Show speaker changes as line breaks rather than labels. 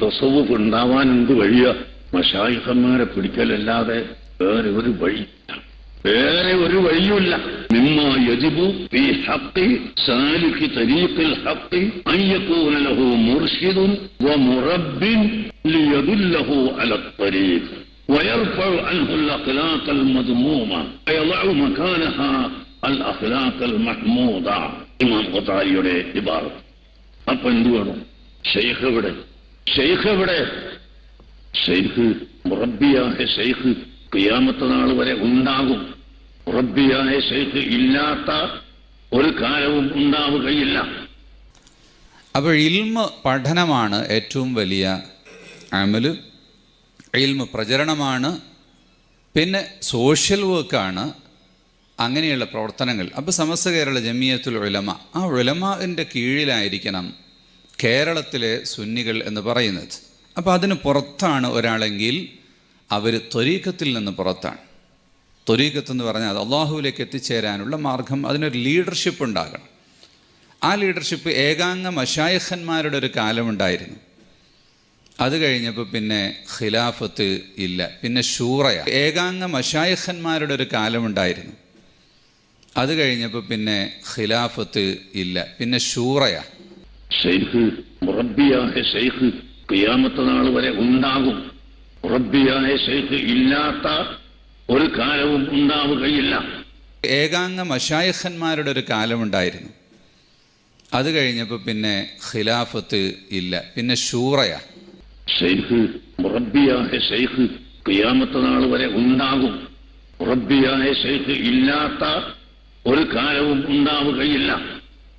തസവുഫ് ഉണ്ടാവാൻ എന്ത് വഴിയാ? മശായിഖന്മാരെ പിടിക്കലല്ലാതെ വേറെ ഒരു വഴിയില്ല, വേറെ ഒരു വഴിയുമില്ല. മിമ്മാ യജിബു ഫീ ഹഖ്ഖി സാലിഖി തരീഖിൽ ഹഖ്ഖി അൻ യകൂന ലഹു മുർശിദുൻ വമുറബ്ബിൻ ലിയദുല്ലഹു അലാ ത്വരീഖ് ويرفع عنه الأخلاق المذمومة ويضع مكانها الأخلاق المحمودة. ഇമാം ഖത്താരിയുടെ ഇബാറത്ത്. അപ്പൊ എന്ത് വേണം? ഷെയ്ഖ് എവിടെ? ഷെയ്ഖ് എവിടെ? ഷെയ്ഖ്, മുറബ്ബിയായ ഷെയ്ഖ് ഖിയാമത്ത് നാൾ വരെ ഉണ്ടാകും. മുറബ്ബിയായ ഷെയ്ഖ് ഇല്ലാത്ത ഒരു കാലവും ഉണ്ടാവുകയില്ല.
അപ്പോൾ ഇൽമ് പഠനമാണ് ഏറ്റവും വലിയ അമല്, ഇൽമ് പ്രചരണമാണ്, പിന്നെ സോഷ്യൽ വർക്കാണ്, അങ്ങനെയുള്ള പ്രവർത്തനങ്ങൾ. അപ്പോൾ സമസ്ത കേരള ജമിയത്തുൽ ഉലമ, ആ ഉലമാൻ്റെ കീഴിലായിരിക്കണം കേരളത്തിലെ സുന്നികൾ എന്ന് പറയുന്നത്. അപ്പോൾ അതിന് പുറത്താണ് ഒരാളെങ്കിൽ അവർ ത്വരീഖത്തിൽ നിന്ന് പുറത്താണ്. ത്വരീഖത്ത് എന്ന് പറഞ്ഞാൽ അത് അള്ളാഹുവിലേക്ക് എത്തിച്ചേരാനുള്ള മാർഗം, അതിനൊരു ലീഡർഷിപ്പ് ഉണ്ടാകണം. ആ ലീഡർഷിപ്പ് ഏകാംഗ മശായിഖന്മാരുടെ ഒരു കാലമുണ്ടായിരുന്നു. അത് കഴിഞ്ഞപ്പോൾ പിന്നെ ഖിലാഫത്ത് ഇല്ല, പിന്നെ ഷൂറയ. ഏകാംഗ മശായിഖന്മാരുടെ ഒരു കാലമുണ്ടായിരുന്നു. അത് കഴിഞ്ഞപ്പോൾ പിന്നെ ഖിലാഫത്ത് ഇല്ല, പിന്നെ ഷൂറയ.
ഷെയ്ഖ്, മുറബ്ബിയായ ഷെയ്ഖ് ഖിയാമത്ത് നാൾ വരെ ഉണ്ടാകും. മുറബ്ബിയായ ഷെയ്ഖ് ഇല്ലാത്ത ഒരു കാലവും ഉണ്ടാവുകയില്ല.
ഏകാംഗ മശായിഖന്മാരുടെ ഒരു കാലമുണ്ടായിരുന്നു. അത് കഴിഞ്ഞപ്പോൾ പിന്നെ ഖിലാഫത്ത് ഇല്ല, പിന്നെ ഷൂറയ.
ഷെയ്ഖ്, മുറബ്ബിയായ ഷെയ്ഖ് ഖിയാമത്ത് നാൾ വരെ ഉണ്ടാകും. മുറബ്ബിയായ ഷെയ്ഖ് ഇല്ലാത്ത ഒരു കാലവും ഉണ്ടാവുകയില്ല.